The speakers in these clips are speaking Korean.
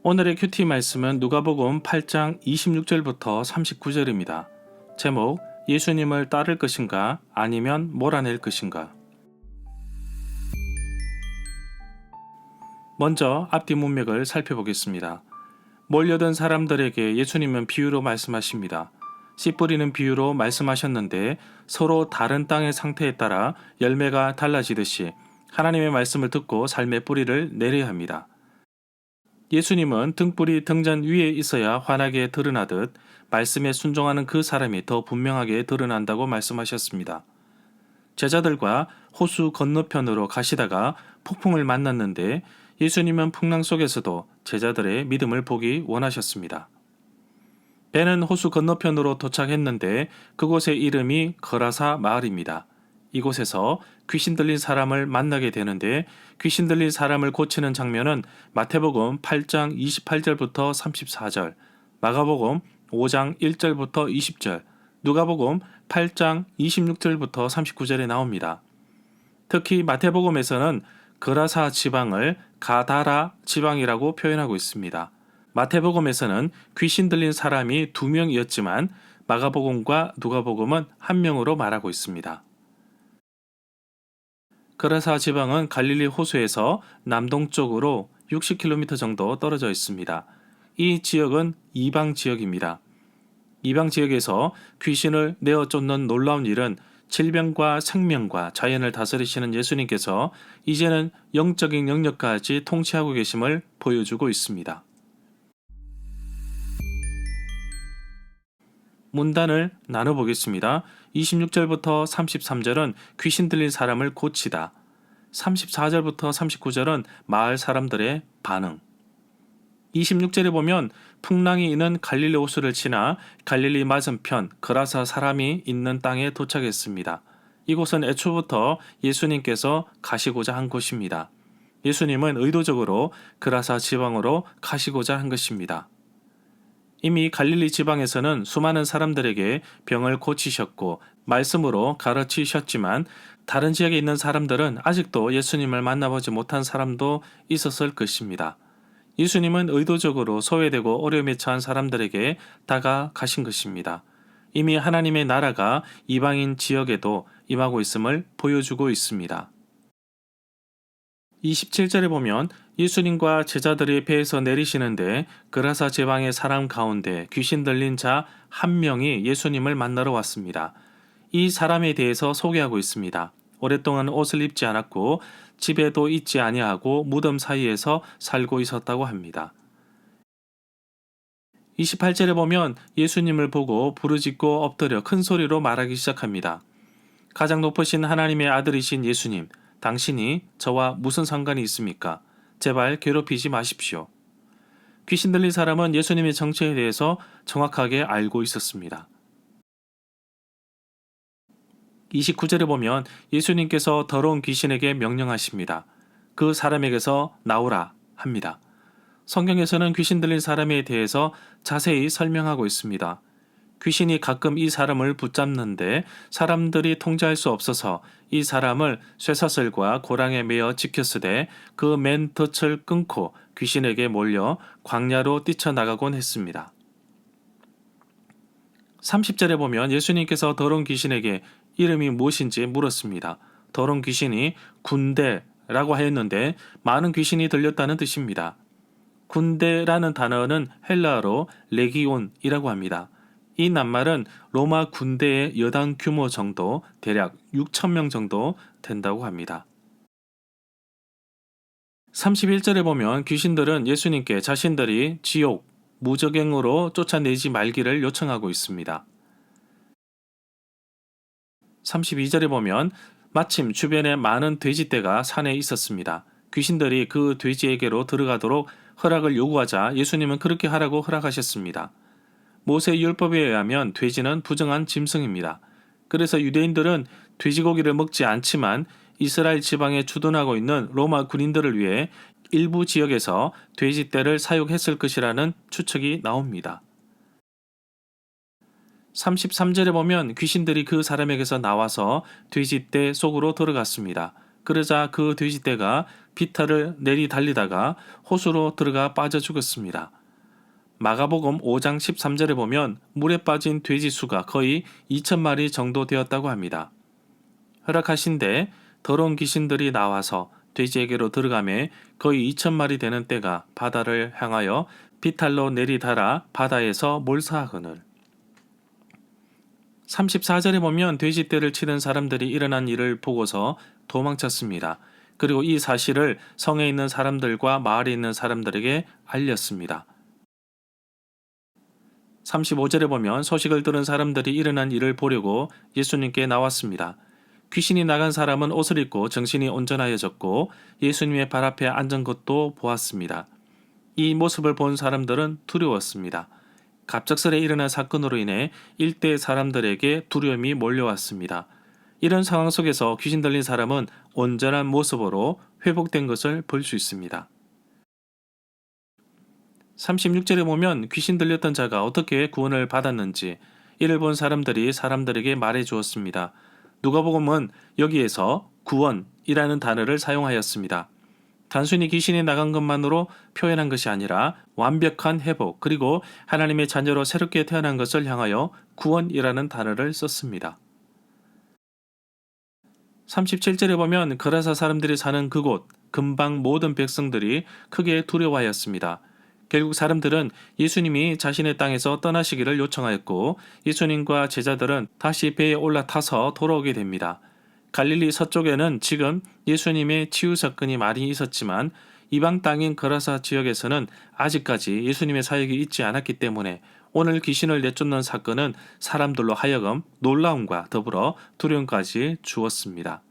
오늘의 큐티 말씀은 누가복음 8장 26절부터 39절입니다. 제목, 예수님을 따를 것인가 아니면 몰아낼 것인가. 먼저 앞뒤 문맥을 살펴보겠습니다. 몰려든 사람들에게 예수님은 비유로 말씀하십니다. 씨 뿌리는 비유로 말씀하셨는데 서로 다른 땅의 상태에 따라 열매가 달라지듯이 하나님의 말씀을 듣고 삶의 뿌리를 내려야 합니다. 예수님은 등불이 등잔 위에 있어야 환하게 드러나듯 말씀에 순종하는 그 사람이 더 분명하게 드러난다고 말씀하셨습니다. 제자들과 호수 건너편으로 가시다가 폭풍을 만났는데 예수님은 풍랑 속에서도 제자들의 믿음을 보기 원하셨습니다. 배는 호수 건너편으로 도착했는데 그곳의 이름이 거라사 마을입니다. 이곳에서 귀신 들린 사람을 만나게 되는데 귀신 들린 사람을 고치는 장면은 마태복음 8장 28절부터 34절, 마가복음 5장 1절부터 20절, 누가복음 8장 26절부터 39절에 나옵니다. 특히 마태복음에서는 거라사 지방을 가다라 지방이라고 표현하고 있습니다. 마태복음에서는 귀신 들린 사람이 2명이었지만 마가복음과 누가복음은 1명으로 말하고 있습니다. 거라사 지방은 갈릴리 호수에서 남동쪽으로 60km 정도 떨어져 있습니다. 이 지역은 이방 지역입니다. 이방 지역에서 귀신을 내어 쫓는 놀라운 일은 질병과 생명과 자연을 다스리시는 예수님께서 이제는 영적인 영역까지 통치하고 계심을 보여주고 있습니다. 문단을 나눠보겠습니다. 26절부터 33절은 귀신 들린 사람을 고치다. 34절부터 39절은 마을 사람들의 반응. 26절에 보면 풍랑이 있는 갈릴리 호수를 지나 갈릴리 맞은편 거라사 사람이 있는 땅에 도착했습니다. 이곳은 애초부터 예수님께서 가시고자 한 곳입니다. 예수님은 의도적으로 거라사 지방으로 가시고자 한 것입니다. 이미 갈릴리 지방에서는 수많은 사람들에게 병을 고치셨고 말씀으로 가르치셨지만 다른 지역에 있는 사람들은 아직도 예수님을 만나보지 못한 사람도 있었을 것입니다. 예수님은 의도적으로 소외되고 어려움에 처한 사람들에게 다가가신 것입니다. 이미 하나님의 나라가 이방인 지역에도 임하고 있음을 보여주고 있습니다. 27절에 보면 예수님과 제자들이 배에서 내리시는데 거라사 지방의 사람 가운데 귀신 들린 자 한 명이 예수님을 만나러 왔습니다. 이 사람에 대해서 소개하고 있습니다. 오랫동안 옷을 입지 않았고 집에도 있지 아니하고 무덤 사이에서 살고 있었다고 합니다. 28절에 보면 예수님을 보고 부르짖고 엎드려 큰 소리로 말하기 시작합니다. 가장 높으신 하나님의 아들이신 예수님, 당신이 저와 무슨 상관이 있습니까? 제발 괴롭히지 마십시오. 귀신 들린 사람은 예수님의 정체에 대해서 정확하게 알고 있었습니다. 29절에 보면 예수님께서 더러운 귀신에게 명령하십니다. 그 사람에게서 나오라 합니다. 성경에서는 귀신 들린 사람에 대해서 자세히 설명하고 있습니다. 귀신이 가끔 이 사람을 붙잡는데 사람들이 통제할 수 없어서 이 사람을 쇠사슬과 고랑에 매어 지켰으되 그 맨 덫을 끊고 귀신에게 몰려 광야로 뛰쳐나가곤 했습니다. 30절에 보면 예수님께서 더러운 귀신에게 이름이 무엇인지 물었습니다. 더러운 귀신이 군대라고 하였는데 많은 귀신이 들렸다는 뜻입니다. 군대라는 단어는 헬라어로 레기온이라고 합니다. 이 낱말은 로마 군대의 여당 규모 정도, 대략 6,000명 정도 된다고 합니다. 31절에 보면 귀신들은 예수님께 자신들이 지옥, 무저갱으로 쫓아내지 말기를 요청하고 있습니다. 32절에 보면 마침 주변에 많은 돼지떼가 산에 있었습니다. 귀신들이 그 돼지에게로 들어가도록 허락을 요구하자 예수님은 그렇게 하라고 허락하셨습니다. 모세 율법에 의하면 돼지는 부정한 짐승입니다. 그래서 유대인들은 돼지고기를 먹지 않지만 이스라엘 지방에 주둔하고 있는 로마 군인들을 위해 일부 지역에서 돼지떼를 사육했을 것이라는 추측이 나옵니다. 33절에 보면 귀신들이 그 사람에게서 나와서 돼지떼 속으로 들어갔습니다. 그러자 그 돼지떼가 비탈을 내리달리다가 호수로 들어가 빠져 죽었습니다. 마가복음 5장 13절에 보면 물에 빠진 돼지 수가 거의 2,000마리 정도 되었다고 합니다. 허락하신데 더러운 귀신들이 나와서 돼지에게로 들어가매 거의 2,000마리 되는 떼가 바다를 향하여 비탈로 내리달아 바다에서 몰사하거늘. 34절에 보면 돼지떼를 치는 사람들이 일어난 일을 보고서 도망쳤습니다. 그리고 이 사실을 성에 있는 사람들과 마을에 있는 사람들에게 알렸습니다. 35절에 보면 소식을 들은 사람들이 일어난 일을 보려고 예수님께 나왔습니다. 귀신이 나간 사람은 옷을 입고 정신이 온전하여졌고 예수님의 발 앞에 앉은 것도 보았습니다. 이 모습을 본 사람들은 두려웠습니다. 갑작스레 일어난 사건으로 인해 일대 사람들에게 두려움이 몰려왔습니다. 이런 상황 속에서 귀신 들린 사람은 온전한 모습으로 회복된 것을 볼 수 있습니다. 36절에 보면 귀신 들렸던 자가 어떻게 구원을 받았는지 이를 본 사람들이 사람들에게 말해 주었습니다. 누가복음은 여기에서 구원이라는 단어를 사용하였습니다. 단순히 귀신이 나간 것만으로 표현한 것이 아니라 완벽한 회복 그리고 하나님의 자녀로 새롭게 태어난 것을 향하여 구원이라는 단어를 썼습니다. 37절에 보면 거라사 사람들이 사는 그곳 근방 모든 백성들이 크게 두려워하였습니다. 결국 사람들은 예수님이 자신의 땅에서 떠나시기를 요청하였고 예수님과 제자들은 다시 배에 올라타서 돌아오게 됩니다. 갈릴리 서쪽에는 지금 예수님의 치유 사건이 많이 있었지만 이방 땅인 거라사 지역에서는 아직까지 예수님의 사역이 있지 않았기 때문에 오늘 귀신을 내쫓는 사건은 사람들로 하여금 놀라움과 더불어 두려움까지 주었습니다.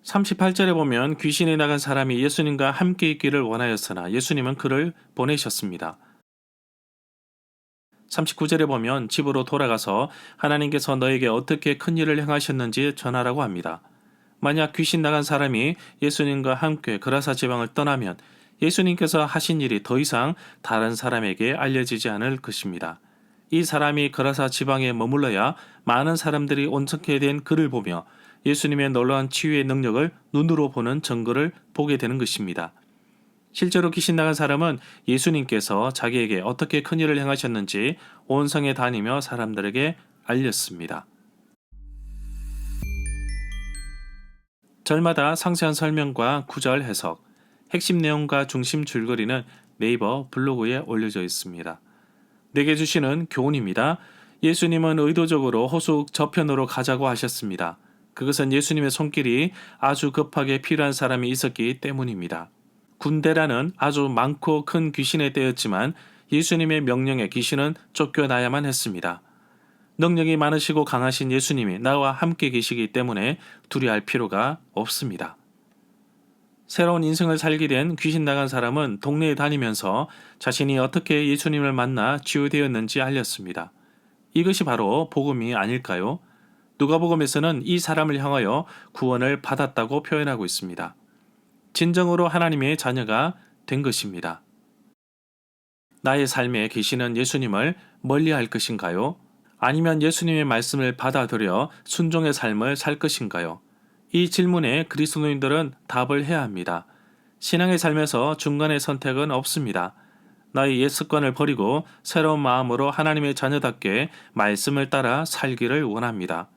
38절에 보면 귀신이 나간 사람이 예수님과 함께 있기를 원하였으나 예수님은 그를 보내셨습니다. 39절에 보면 집으로 돌아가서 하나님께서 너에게 어떻게 큰 일을 행하셨는지 전하라고 합니다. 만약 귀신 나간 사람이 예수님과 함께 거라사 지방을 떠나면 예수님께서 하신 일이 더 이상 다른 사람에게 알려지지 않을 것입니다. 이 사람이 거라사 지방에 머물러야 많은 사람들이 온전케 된 그를 보며 예수님의 놀라운 치유의 능력을 눈으로 보는 증거를 보게 되는 것입니다. 실제로 귀신 나간 사람은 예수님께서 자기에게 어떻게 큰 일을 행하셨는지 온 성에 다니며 사람들에게 알렸습니다. 절마다 상세한 설명과 구절 해석, 핵심 내용과 중심 줄거리는 네이버 블로그에 올려져 있습니다. 내게 주시는 교훈입니다. 예수님은 의도적으로 호수 저편으로 가자고 하셨습니다. 그것은 예수님의 손길이 아주 급하게 필요한 사람이 있었기 때문입니다. 군대라는 아주 많고 큰 귀신의 때였지만 예수님의 명령에 귀신은 쫓겨나야만 했습니다. 능력이 많으시고 강하신 예수님이 나와 함께 계시기 때문에 두려워할 필요가 없습니다. 새로운 인생을 살게 된 귀신 나간 사람은 동네에 다니면서 자신이 어떻게 예수님을 만나 치유되었는지 알렸습니다. 이것이 바로 복음이 아닐까요? 누가복음에서는 이 사람을 향하여 구원을 받았다고 표현하고 있습니다. 진정으로 하나님의 자녀가 된 것입니다. 나의 삶에 계시는 예수님을 멀리할 것인가요? 아니면 예수님의 말씀을 받아들여 순종의 삶을 살 것인가요? 이 질문에 그리스도인들은 답을 해야 합니다. 신앙의 삶에서 중간의 선택은 없습니다. 나의 옛 습관을 버리고 새로운 마음으로 하나님의 자녀답게 말씀을 따라 살기를 원합니다.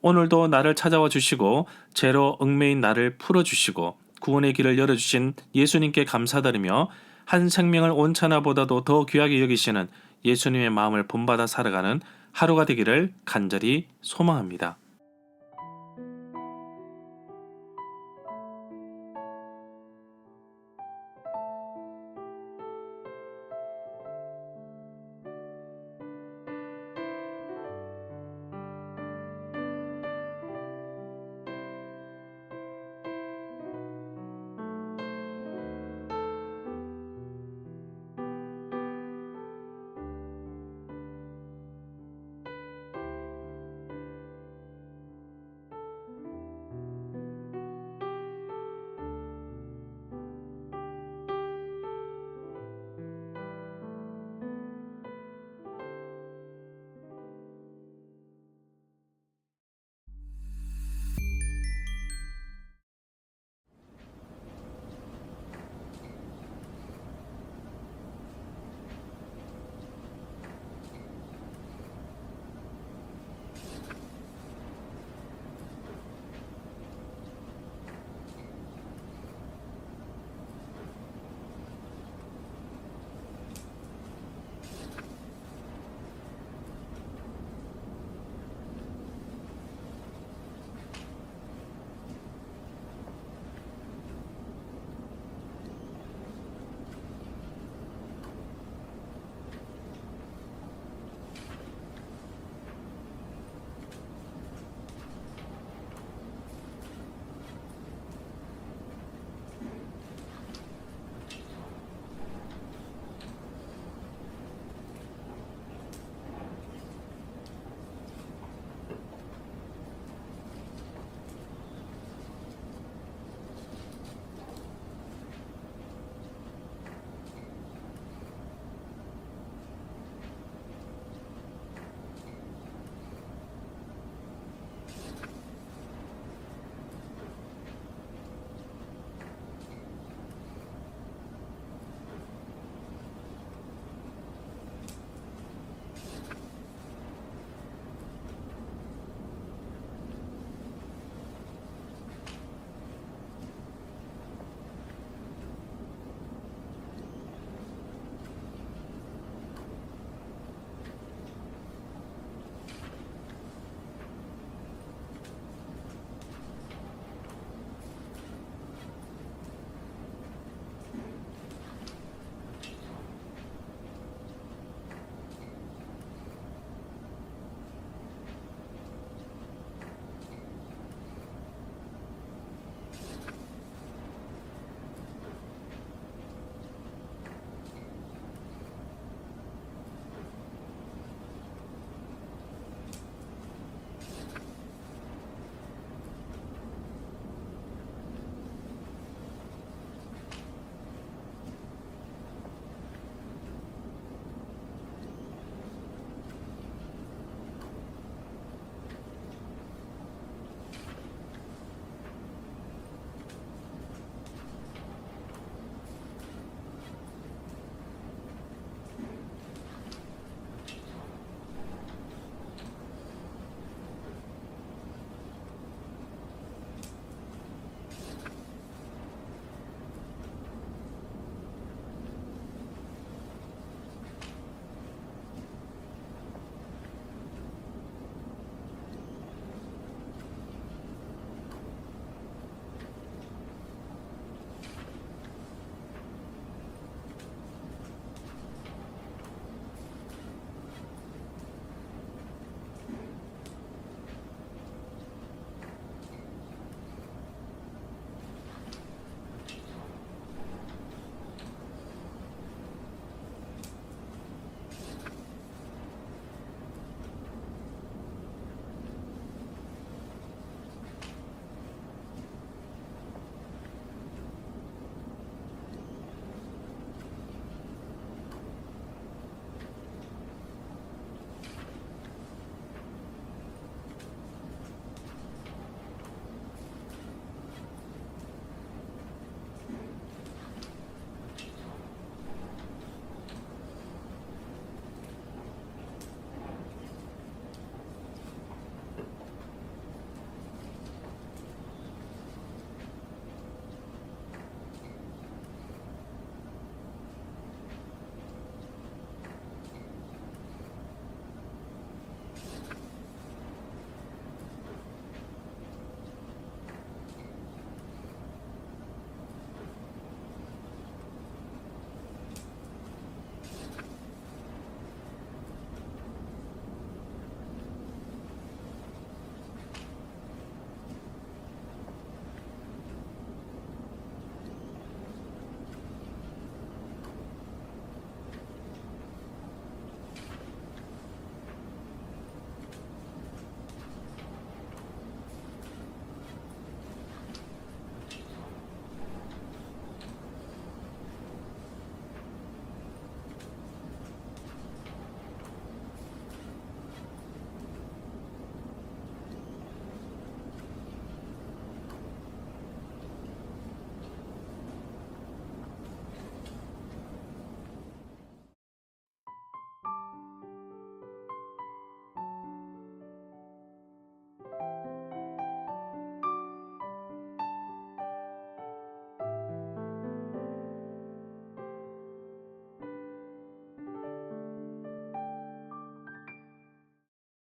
오늘도 나를 찾아와 주시고 죄로 얽매인 나를 풀어주시고 구원의 길을 열어주신 예수님께 감사드리며 한 생명을 온천하보다도 더 귀하게 여기시는 예수님의 마음을 본받아 살아가는 하루가 되기를 간절히 소망합니다.